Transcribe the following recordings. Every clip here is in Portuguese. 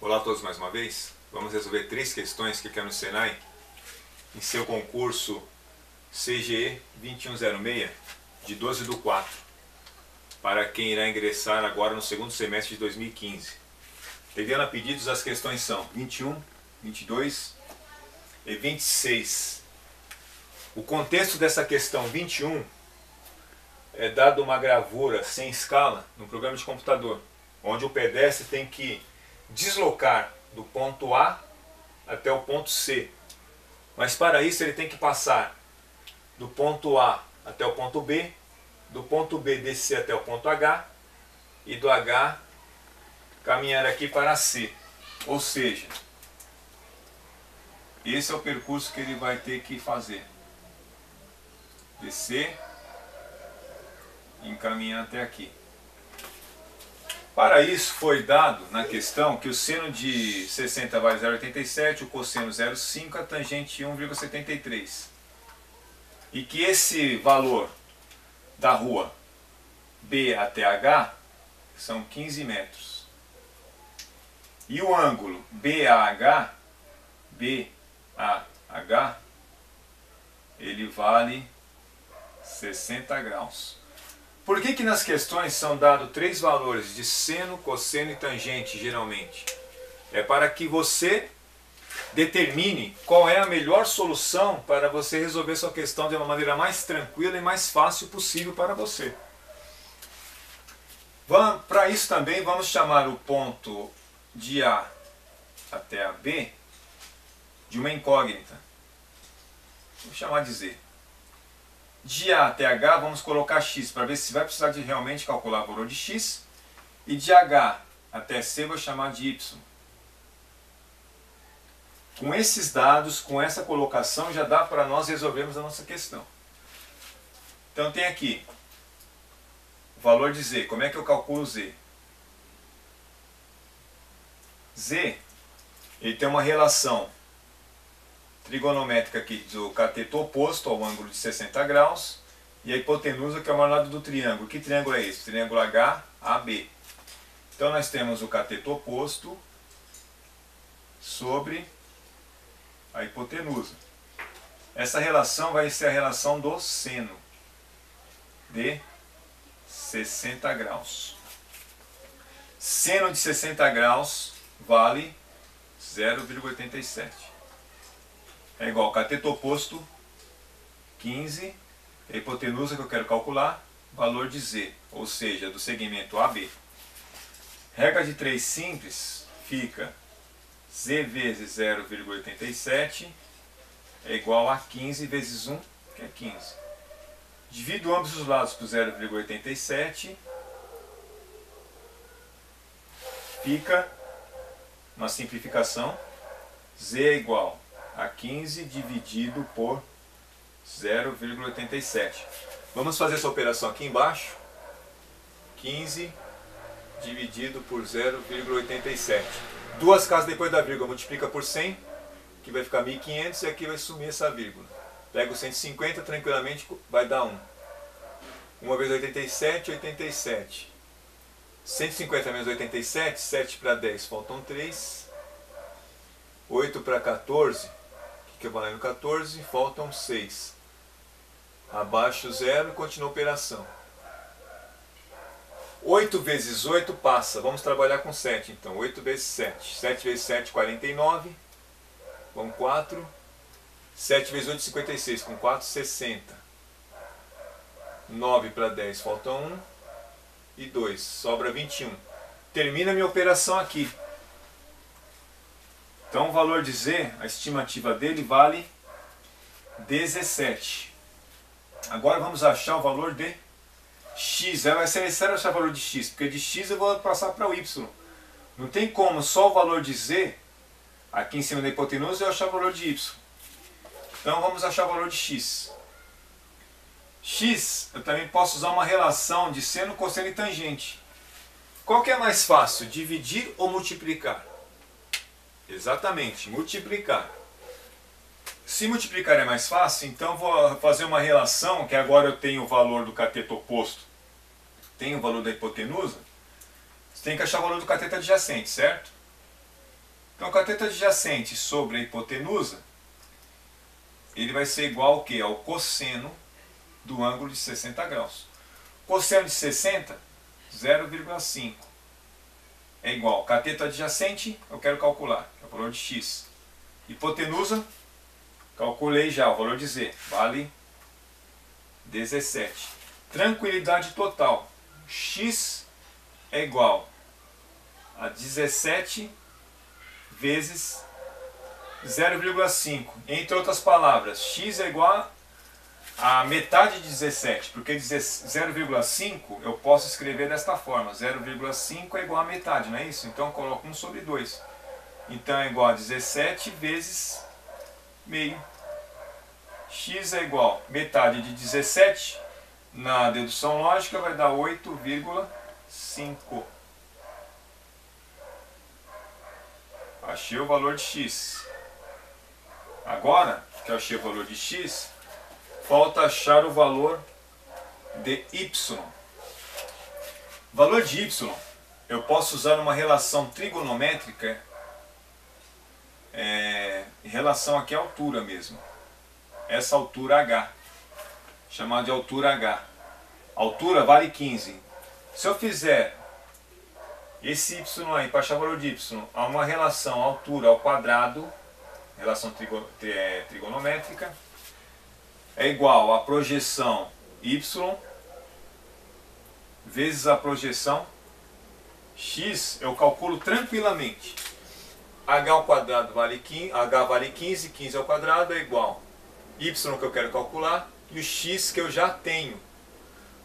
Olá a todos mais uma vez. Vamos resolver 3 questões que caiu no Senai em seu concurso CGE 2106 de 12/4 para quem irá ingressar agora no segundo semestre de 2015. Devendo a pedidos, as questões são 21, 22 e 26. O contexto dessa questão 21 é dado uma gravura sem escala no programa de computador, onde o pedestre tem que deslocar do ponto A até o ponto C. Mas para isso ele tem que passar do ponto A até o ponto B, do ponto B descer até o ponto H e do H caminhar aqui para C. Ou seja, esse é o percurso que ele vai ter que fazer. Descer e encaminhar até aqui. Para isso foi dado na questão que o seno de 60 vale 0,87, o cosseno 0,5, a tangente 1,73. E que esse valor da rua B até H são 15 metros. E o ângulo BAH, ele vale 60 graus. Por que nas questões são dados 3 valores de seno, cosseno e tangente, geralmente? É para que você determine qual é a melhor solução para você resolver sua questão de uma maneira mais tranquila e mais fácil possível para você. Para isso também vamos chamar o ponto de A até a B de uma incógnita. Vou chamar de Z. De A até H vamos colocar x para ver se vai precisar de realmente calcular o valor de x. E de H até C vou chamar de y. Com esses dados, com essa colocação, já dá para nós resolvermos a nossa questão. Então tem aqui o valor de Z. Como é que eu calculo Z? Z, ele tem uma relação trigonométrica aqui do cateto oposto ao ângulo de 60 graus e a hipotenusa, que é o maior lado do triângulo. Que triângulo é esse? Triângulo HAB. Então nós temos o cateto oposto sobre a hipotenusa. Essa relação vai ser a relação do seno de 60 graus. Seno de 60 graus vale 0,87. É igual ao cateto oposto, 15, a hipotenusa que eu quero calcular, valor de Z, ou seja, do segmento AB. Regra de 3 simples fica Z vezes 0,87 é igual a 15 vezes 1, que é 15. Divido ambos os lados por 0,87, fica uma simplificação, Z é igual a 15 dividido por 0,87. Vamos fazer essa operação aqui embaixo. 15 dividido por 0,87. Duas casas depois da vírgula, multiplica por 100, que vai ficar 1.500 e aqui vai sumir essa vírgula. Pega o 150, tranquilamente vai dar 1. 1 vezes 87, 87. 150 menos 87, 7 para 10, faltam 3. 8 para 14, que é valendo 14, faltam 6. Abaixo 0 e continua a operação. 8 vezes 8 passa, vamos trabalhar com 7 então. 8 vezes 7, 7 vezes 7, 49, com 4. 7 vezes 8, 56, com 4, 60. 9 para 10, faltam 1 e 2, sobra 21. Termina a minha operação aqui. Então o valor de Z, a estimativa dele vale 17. Agora vamos achar o valor de x. Vai ser necessário achar o valor de x, porque de x eu vou passar para o y. Não tem como só o valor de Z, aqui em cima da hipotenusa, eu achar o valor de y. Então vamos achar o valor de x. X, eu também posso usar uma relação de seno, cosseno e tangente. Qual que é mais fácil, dividir ou multiplicar? Exatamente, multiplicar. Se multiplicar é mais fácil, então vou fazer uma relação, que agora eu tenho o valor do cateto oposto, tenho o valor da hipotenusa, você tem que achar o valor do cateto adjacente, certo? Então, o cateto adjacente sobre a hipotenusa, ele vai ser igual ao quê? Ao cosseno do ângulo de 60 graus. Cosseno de 60, 0,5. É igual. Cateto adjacente, eu quero calcular, que é o valor de x. Hipotenusa, calculei já o valor de z, vale 17. Tranquilidade total, x é igual a 17 vezes 0,5. Entre outras palavras, x é igual a metade de 17, porque 0,5 eu posso escrever desta forma, 0,5 é igual a metade, não é isso? Então eu coloco 1 sobre 2. Então é igual a 17 vezes meio. X é igual a metade de 17, na dedução lógica vai dar 8,5. Achei o valor de x. Agora que eu achei o valor de x, falta achar o valor de y. O valor de y eu posso usar uma relação trigonométrica em relação aqui à altura mesmo. Essa altura h, chamada de altura h. Altura vale 15. Se eu fizer esse y aí, para achar o valor de y, a uma relação altura ao quadrado, relação trigonométrica, é igual a projeção y vezes a projeção x, eu calculo tranquilamente. H ao quadrado vale 15, h vale 15, 15 ao quadrado é igual y que eu quero calcular e o x que eu já tenho.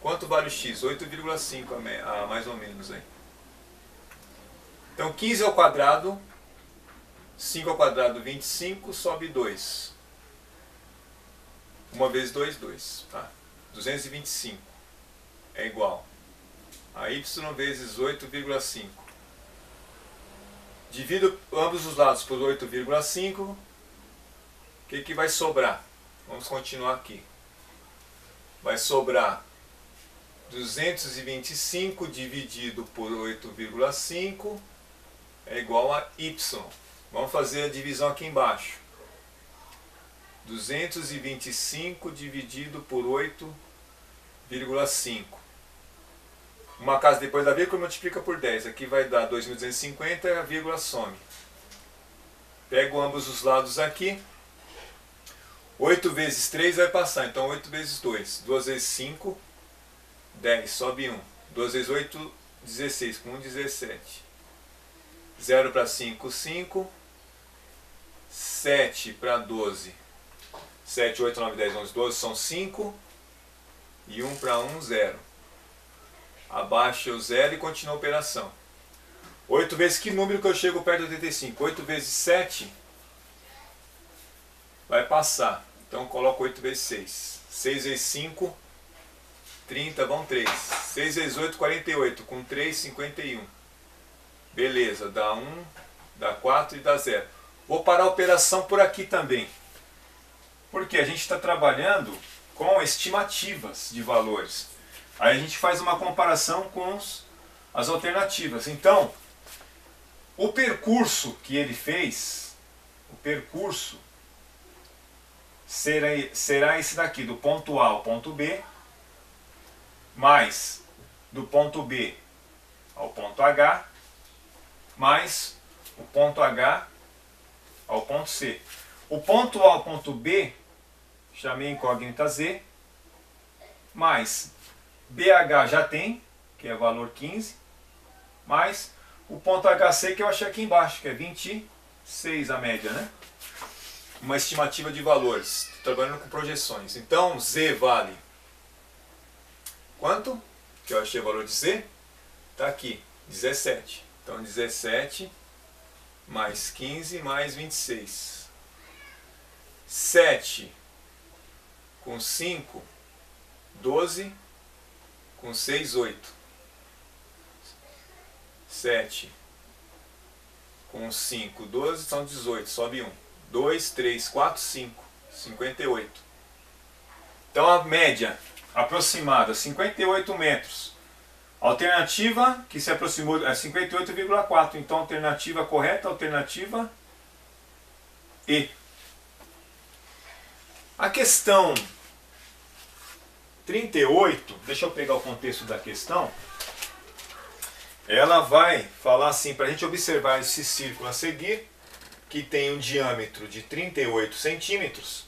Quanto vale o x? 8,5 mais ou menos aí. Então 15 ao quadrado, 5 ao quadrado 25, sobe 2. 1 vezes 2, 2. Tá? 225 é igual a y vezes 8,5. Divido ambos os lados por 8,5. O que vai sobrar? Vamos continuar aqui. Vai sobrar 225 dividido por 8,5 é igual a y. Vamos fazer a divisão aqui embaixo. 225 dividido por 8,5. Uma casa depois da vírgula multiplica por 10. Aqui vai dar 2.250 e a vírgula some. Pego ambos os lados aqui. 8 vezes 3 vai passar. Então 8 vezes 2. 2 vezes 5, 10. Sobe 1. 2 vezes 8, 16. Com 1, 17. 0 para 5, 5. 7 para 12. 7, 8, 9, 10, 11, 12 são 5. E 1 para 1, 0. Abaixa o 0 e continua a operação. 8 vezes que número que eu chego perto de 85? 8 vezes 7 vai passar. Então coloco 8 vezes 6. 6 vezes 5, 30, vão 3. 6 vezes 8, 48. Com 3, 51. Beleza, dá 1, dá 4 e dá 0. Vou parar a operação por aqui também. Porque a gente está trabalhando com estimativas de valores. Aí a gente faz uma comparação com as alternativas. Então, o percurso que ele fez, o percurso será esse daqui, do ponto A ao ponto B, mais do ponto B ao ponto H, mais o ponto H ao ponto C. O ponto A ao ponto B, chamei incógnita Z, mais BH já tem, que é valor 15, mais o ponto HC que eu achei aqui embaixo, que é 26 a média, né? Uma estimativa de valores, trabalhando com projeções. Então Z vale quanto? Que eu achei o valor de Z? Está aqui, 17. Então 17 mais 15 mais 26. 7 com 5, 12. Com 6, 8. 7 com 5, 12, são 18, sobe 1. 2, 3, 4, 5, 58. Então a média aproximada, 58 metros Alternativa que se aproximou é 58,4. Então, alternativa correta, alternativa E. A questão 38, deixa eu pegar o contexto da questão. Ela vai falar assim, para a gente observar esse círculo a seguir, que tem um diâmetro de 38 centímetros.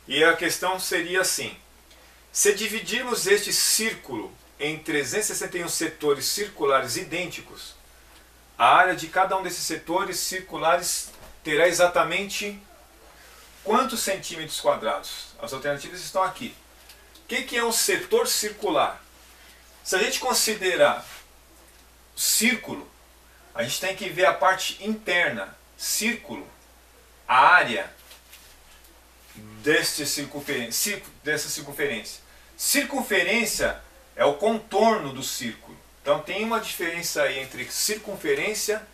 E a questão seria assim: se dividirmos este círculo em 361 setores circulares idênticos, a área de cada um desses setores circulares terá exatamente quantos centímetros quadrados? As alternativas estão aqui. O que é um setor circular? Se a gente considerar círculo, a gente tem que ver a parte interna. Círculo, a área dessa circunferência. Circunferência é o contorno do círculo. Então tem uma diferença aí entre circunferência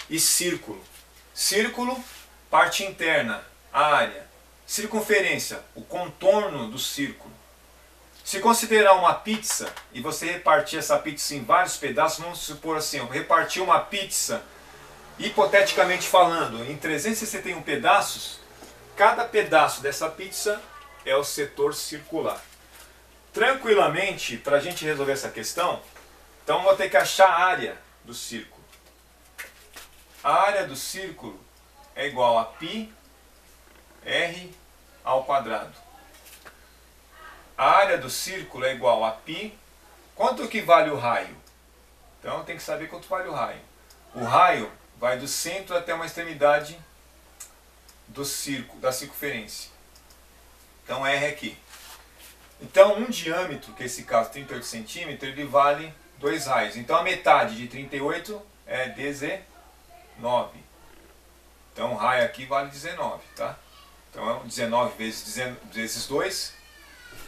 e círculo. Círculo, parte interna, a área. Circunferência, o contorno do círculo. Se considerar uma pizza e você repartir essa pizza em vários pedaços, vamos supor assim, eu reparti uma pizza, hipoteticamente falando, em 361 pedaços, cada pedaço dessa pizza é o setor circular. Tranquilamente, para a gente resolver essa questão, então vou ter que achar a área do círculo. A área do círculo é igual a πr ao quadrado. A área do círculo é igual a π. Quanto que vale o raio? Então tem que saber quanto vale o raio. O raio vai do centro até uma extremidade do círculo, da circunferência. Então R aqui. Então um diâmetro, que nesse caso 38 centímetros, ele vale 2 raios. Então a metade de 38 é 19. Então o raio aqui vale 19, tá? Então 19 vezes 2,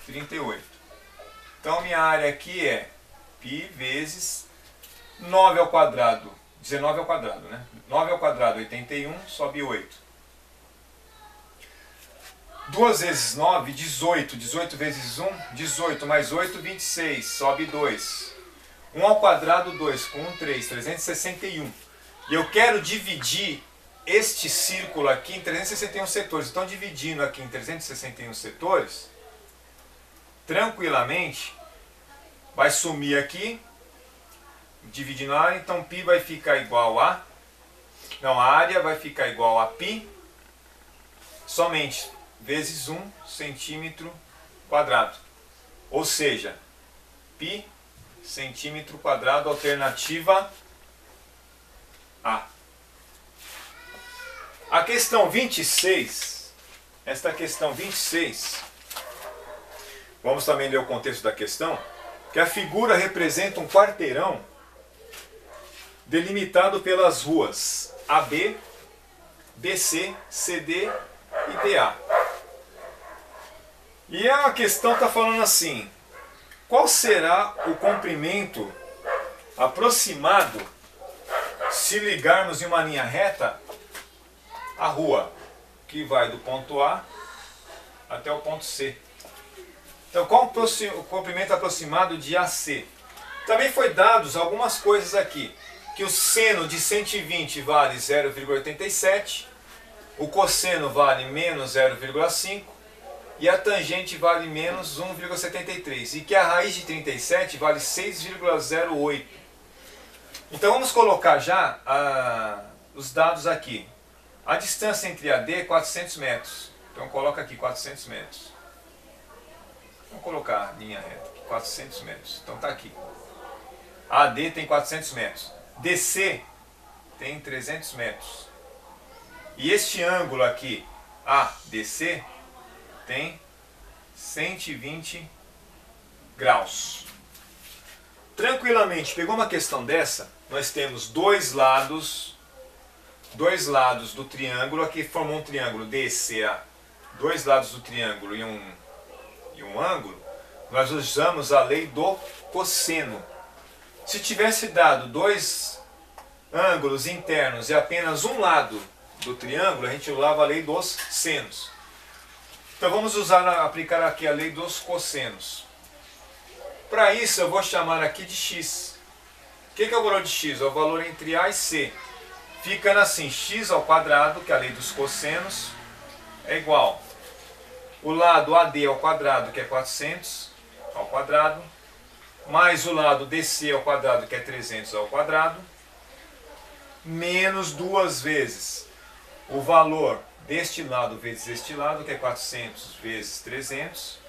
38. Então minha área aqui é π vezes 9 ao quadrado. 19 ao quadrado, né? 9 ao quadrado, 81, sobe 8. 2 vezes 9, 18. 18 vezes 1, 18 mais 8, 26. Sobe 2. 1 ao quadrado, 2. Com 1, 3. 361. E eu quero dividir este círculo aqui em 361 setores. Então, dividindo aqui em 361 setores, tranquilamente, vai sumir aqui. Dividindo a área, então π vai ficar igual a... Não, a área vai ficar igual a π somente vezes 1 centímetro quadrado. Ou seja, π centímetro quadrado, alternativa A. A questão 26, esta questão 26, vamos também ler o contexto da questão, que a figura representa um quarteirão delimitado pelas ruas AB, BC, CD e DA. E a questão está falando assim: qual será o comprimento aproximado se ligarmos em uma linha reta a rua que vai do ponto A até o ponto C? Então, qual o comprimento aproximado de AC? Também foi dados algumas coisas aqui, que o seno de 120 vale 0,87, o cosseno vale menos 0,5 e a tangente vale menos 1,73, e que a raiz de 37 vale 6,08. Então vamos colocar já os dados aqui. A distância entre AD é 400 metros. Então coloca aqui 400 metros. Vamos colocar a linha reta aqui, 400 metros. Então está aqui. AD tem 400 metros. DC tem 300 metros. E este ângulo aqui, ADC, tem 120 graus. Tranquilamente, pegou uma questão dessa, nós temos dois lados do triângulo, aqui formou um triângulo DCA, dois lados do triângulo e um ângulo, nós usamos a lei do cosseno. Se tivesse dado dois ângulos internos e apenas um lado do triângulo, a gente usava a lei dos senos. Então vamos aplicar aqui a lei dos cossenos. Para isso eu vou chamar aqui de x. O que é o valor de x? É o valor entre a e c. Ficando assim, x ao quadrado, que é a lei dos cossenos, é igual o lado AD ao quadrado, que é 400 ao quadrado, mais o lado DC ao quadrado, que é 300 ao quadrado, menos duas vezes o valor deste lado vezes este lado, que é 400 vezes 300,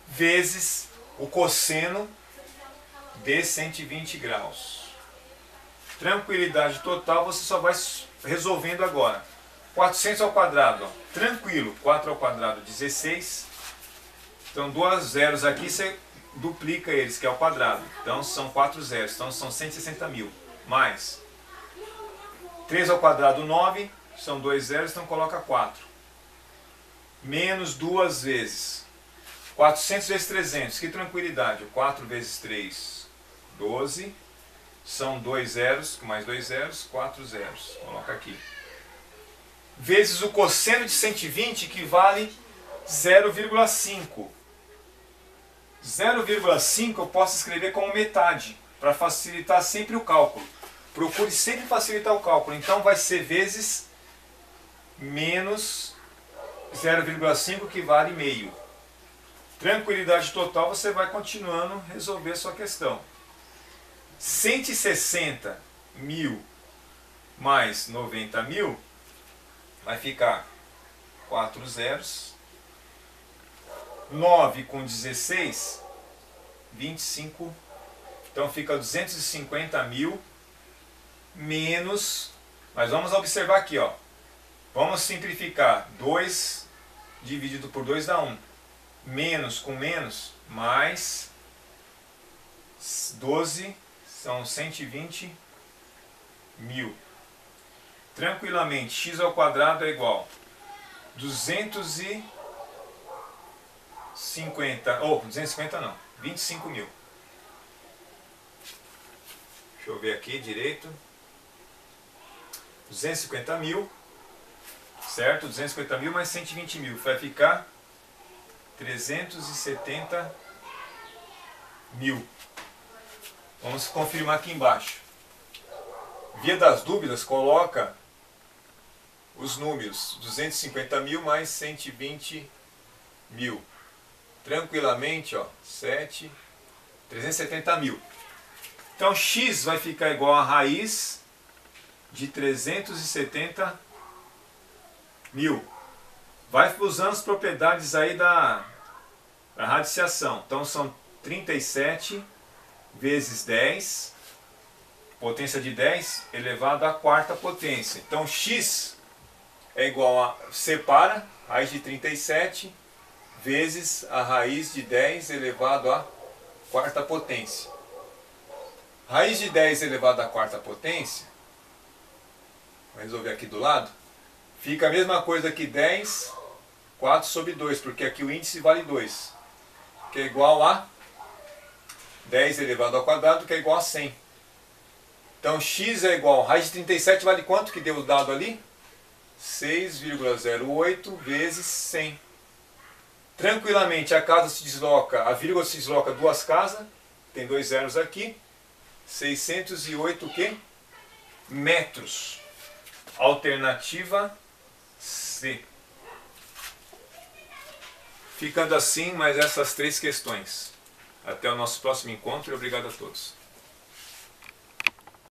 vezes o cosseno de 120 graus. Tranquilidade total, você só vai resolvendo agora. 400 ao quadrado, ó, tranquilo, 4 ao quadrado, 16. Então, duas zeros aqui, você duplica eles, que é ao quadrado. Então, são 4 zeros, então são 160 mil. Mais 3 ao quadrado, 9, são 2 zeros, então coloca 4. Menos duas vezes 400 vezes 300, que tranquilidade. 4 vezes 3, 12. São 2 zeros, mais 2 zeros, 4 zeros. Coloca aqui. Vezes o cosseno de 120, que vale 0,5. 0,5 eu posso escrever como metade, para facilitar sempre o cálculo. Procure sempre facilitar o cálculo. Então vai ser vezes menos 0,5, que vale meio. Tranquilidade total, você vai continuando a resolver a sua questão. 160 mil mais 90 mil vai ficar 4 zeros. 9 com 16, 25. Então fica 250 mil menos, mas vamos observar aqui, ó. Vamos simplificar. 2 dividido por 2 dá 1. Menos com menos, mais 12, são 120 mil. Tranquilamente, x ao quadrado é igual 250 não, 25 mil. Deixa eu ver aqui direito. 250 mil, certo? 250 mil mais 120 mil, vai ficar 370 mil. Vamos confirmar aqui embaixo. Via das dúvidas, coloca os números 250 mil mais 120 mil. Tranquilamente, ó, 370 mil. Então x vai ficar igual a raiz de 370 mil. Vai usando as propriedades aí da radiciação. Então são 37 vezes 10, potência de 10 elevado à quarta potência. Então x é igual a, separa, raiz de 37 vezes a raiz de 10 elevado à quarta potência. Raiz de 10 elevado à quarta potência, vou resolver aqui do lado, fica a mesma coisa que 10, 4 sobre 2, porque aqui o índice vale 2, que é igual a 10 elevado ao quadrado, que é igual a 100. Então x é igual, raiz de 37 vale quanto que deu o dado ali? 6,08 vezes 100. Tranquilamente a casa se desloca, a vírgula se desloca duas casas, tem 2 zeros aqui, 608 o quê? Metros. Alternativa C. Ficando assim mais essas 3 questões. Até o nosso próximo encontro e obrigado a todos.